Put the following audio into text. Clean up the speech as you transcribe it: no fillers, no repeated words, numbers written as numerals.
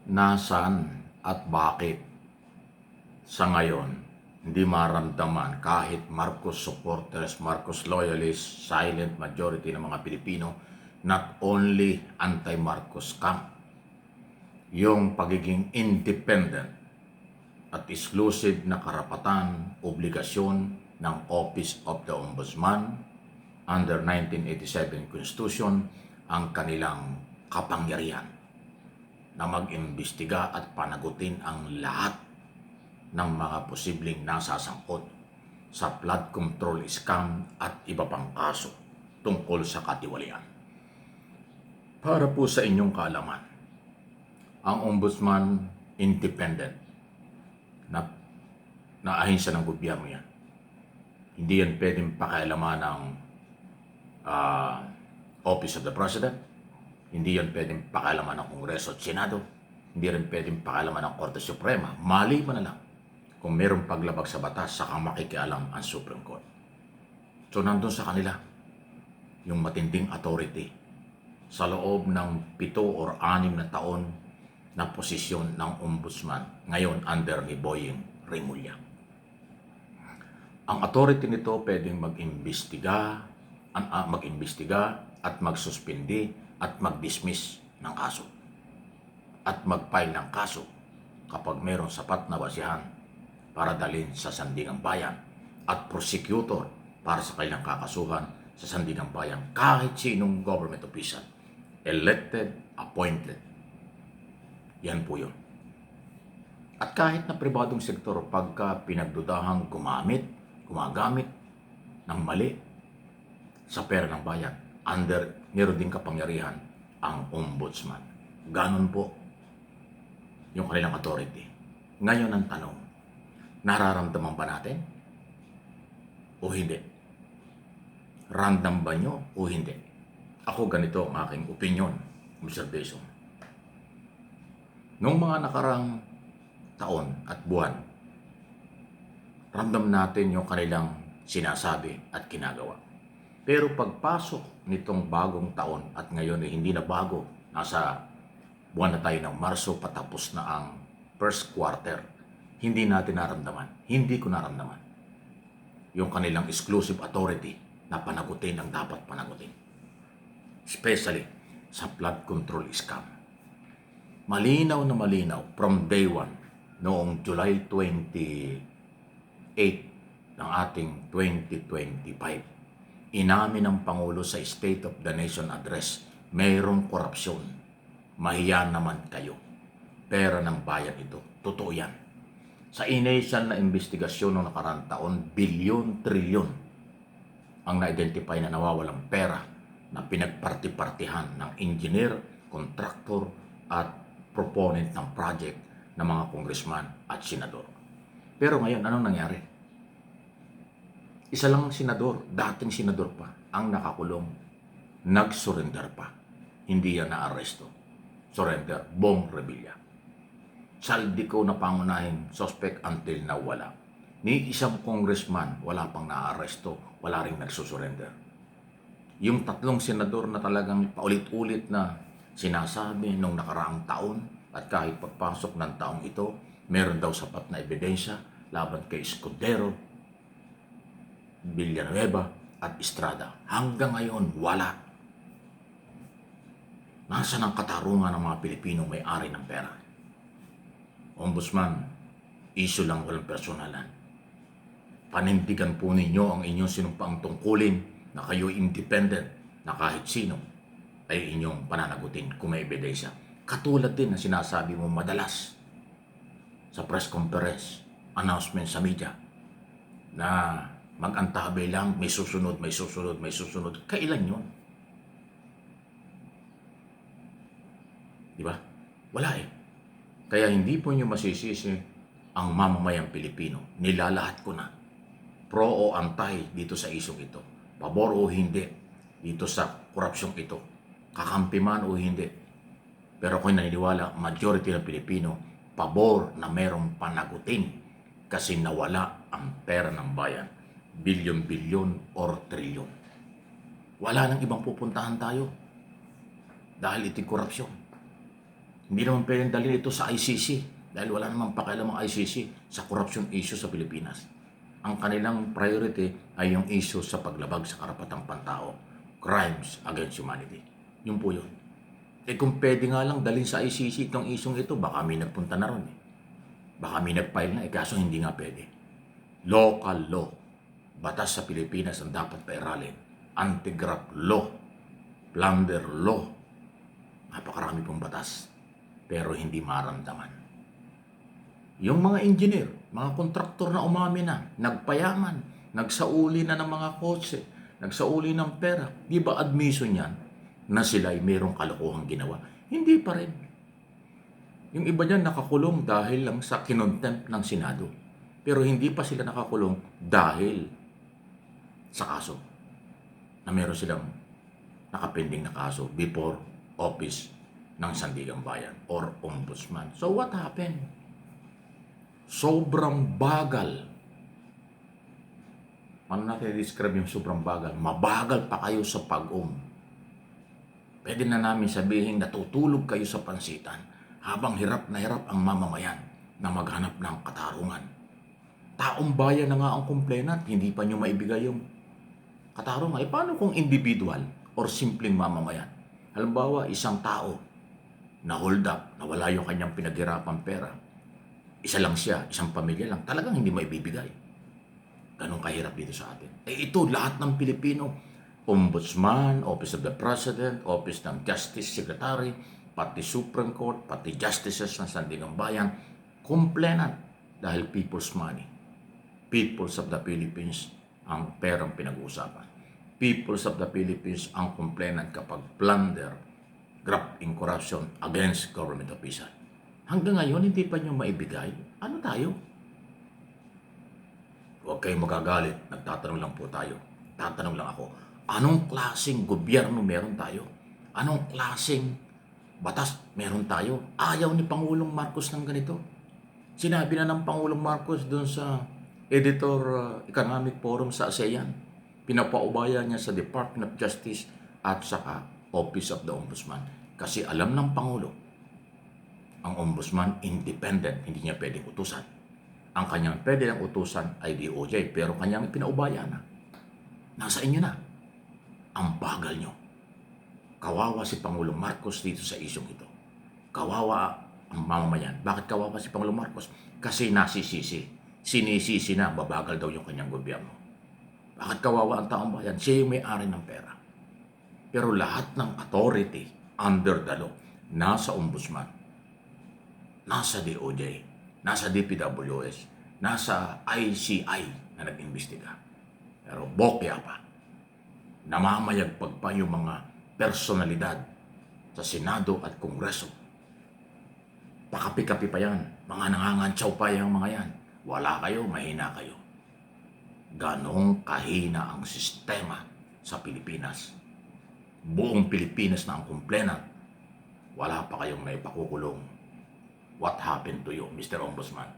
nasaan at bakit sa ngayon hindi maramdaman kahit Marcos supporters, Marcos loyalists, silent majority ng mga Pilipino, not only anti-Marcos camp, yung pagiging independent at exclusive na karapatan, obligasyon ng Office of the Ombudsman under 1987 Constitution ang kanilang kapangyarihan na mag-imbestiga at panagutin ang lahat ng mga posibleng nasasangkot sa flood control scam at iba pang kaso tungkol sa katiwalian. Para po sa inyong kaalaman, ang Ombudsman independent na ahensya ng gobyerno yan. Hindi yan pwedeng pakialaman ng Office of the President, hindi yan pwedeng pakialaman ng Kongreso at Senado, hindi rin pwedeng pakialaman ng Korte Suprema. Mali mo na lang kung mayroong paglabag sa batas, saka makikialam ang Supreme Court. So nandun sa kanila yung matinding authority sa loob ng 7 or 6 na taon na posisyon ng Ombudsman, ngayon under ni Boying Remulla. Ang authority nito pwedeng mag-imbestiga at magsuspindi at mag-dismiss ng kaso at mag-file ng kaso kapag mayroong sapat na basihan para dalhin sa sandigang bayan at prosecutor para sa kailang kakasuhan sa sandigang bayan kahit sinong government official, elected, appointed. Yan po yun. At kahit na pribadong sektor, pagka pinagdudahang gumagamit ng mali sa pera ng bayan, meron din kapangyarihan ang Ombudsman. Ganon po yung kanilang authority. Ngayon ang tanong, nararamdaman ba natin o hindi? Random ba nyo o hindi? Ako ganito ang aking opinion, observation. Noong mga nakarang taon at buwan, ramdam natin yung kanilang sinasabi at ginagawa. Pero pagpasok nitong bagong taon at ngayon ay hindi na bago, nasa buwan na tayo ng Marso, patapos na ang first quarter, hindi natin naramdaman, hindi ko naramdaman yung kanilang exclusive authority na panagutin ang dapat panagutin. Especially sa flood control scam. Malinaw na malinaw from day 1 noong July 28 ng ating 2025. Inamin ng Pangulo sa State of the Nation Address, mayroong korupsyon. Mahiya naman kayo. Pera ng bayan ito. Totoo yan. Sa initial na investigasyon noong nakarang taon, bilyon, trilyon ang na-identify na nawawalang pera na pinagparti-partihan ng engineer, contractor at proponent ng project ng mga congressman at senador. Pero ngayon, anong nangyari? Isa lang ang senador, dating senador pa, ang nakakulong, nag-surrender pa. Hindi yan na-arresto. Surrender, Bong Revilla. Saldi ko na pangunahing suspect until nawala. Ni isang congressman, wala pang na-arresto, wala ring nagsusurrender. Yung 3 senador na talagang paulit-ulit na sinasabi nung nakaraang taon at kahit pagpasok ng taong ito, meron daw sapat na ebidensya laban kay Escudero, Villanueva at Estrada. Hanggang ngayon, wala. Nasaan ang katarungan ng mga Pilipino may-ari ng pera? Ombudsman, issue lang, walang personalan. Panindigan po ninyo ang inyong sinumpaang tungkulin na kayo independent na kahit sino ay inyong pananagutin kung may ebidensya. Katulad din na sinasabi mo madalas sa press conference, announcement sa media, na mag-antabi lang, may susunod, may susunod, may susunod. Kailan yun? Di ba? Wala eh. Kaya hindi po nyo masisisi ang mamamayang Pilipino. Nilalahat ko na. Pro o antay dito sa isyong ito. Pabor o hindi dito sa korupsyong ito. Kakampi man o hindi. Pero ako'y naniniwala, majority ng Pilipino, pabor na merong panagutin kasi nawala ang pera ng bayan. Bilyon-bilyon or trilyon. Wala nang ibang pupuntahan tayo dahil ito'y korupsyon. Hindi naman pwedeng dalhin ito sa ICC dahil wala namang pakialam ang ICC sa corruption issue sa Pilipinas. Ang kanilang priority ay yung issue sa paglabag sa karapatang pantao, crimes against humanity. Yun po yun. Kung pwede nga lang dalhin sa ICC itong isyong ito, baka may nagpunta na ron eh. Baka may nag-file na kaso hindi nga pwede. Local law, batas sa Pilipinas ang dapat pairalin. Anti-graft law, plunder law. Napakarami pong batas, pero hindi maramdaman. Yung mga engineer, mga kontraktor na umami na, nagpayaman, nagsauli na ng mga kotse, nagsauli ng pera. Di ba admission yan na sila ay mayroong kalokohang ginawa? Hindi pa rin. Yung iba dyan nakakulong dahil lang sa kinontempt ng Senado. Pero hindi pa sila nakakulong dahil sa kaso na meron silang nakapending na kaso before office ng Sandigang Bayan or Ombudsman. So what happened? Sobrang bagal. Ano natin i-describe yung sobrang bagal? Mabagal pa kayo sa pag-um. Pwede na namin sabihin natutulog kayo sa pansitan habang hirap na hirap ang mamamayan na maghanap ng katarungan. Taong bayan na nga ang complainant, hindi pa nyo maibigay yung katarungan. Paano kung individual or simpleng mamamayan? Halimbawa, isang tao na hold up, na wala yung kanyang pinaghirapang pera. Isa lang siya, isang pamilya lang, talagang hindi maibibigay. Ganun kahirap dito sa atin. Ito, lahat ng Pilipino, Ombudsman, Office of the President, Office ng Justice Secretary, pati Supreme Court, pati Justices ng Sandigang Bayan, complainant dahil people's money. Peoples of the Philippines ang perang pinag-uusapan. Peoples of the Philippines ang complainant kapag plunder, graft in corruption against government official. Hanggang ngayon, hindi pa nyo maibigay. Ano tayo? Huwag kayong magagalit. Nagtatanong lang po tayo. Tatanong lang ako. Anong klaseng gobyerno meron tayo? Anong klaseng batas meron tayo? Ayaw ni Pangulong Marcos ng ganito. Sinabi na ng Pangulong Marcos doon sa Economic Forum sa ASEAN. Pinapaubaya niya sa Department of Justice at saka Office of the Ombudsman. Kasi alam ng Pangulo, ang Ombudsman independent, hindi niya pwedeng utusan. Ang kanyang pwede ng utusan ay DOJ, pero kanyang pinaubaya na. Nasa inyo na. Ang bagal nyo. Kawawa si Pangulong Marcos dito sa isyong ito. Kawawa ang mamamayan. Bakit kawawa si Pangulong Marcos? Kasi nasisisi. Sinisisi na, babagal daw yung kanyang gobyerno. Bakit kawawa ang taong bayan? Siya yung may-ari ng pera. Pero lahat ng authority under the law, nasa Ombudsman, nasa DOJ, nasa DPWS, nasa ICI na nag-imbestiga. Pero bokya pa. Namamayagpag pa yung mga personalidad sa Senado at Kongreso. Pakapi-kapi pa yan. Mga nangangantsaw pa yung mga yan. Wala kayo, mahina kayo. Ganong kahina ang sistema sa Pilipinas. Buong Pilipinas na ang complainant. Wala pa kayong naipakukulong. What happened to you, Mr. Ombudsman?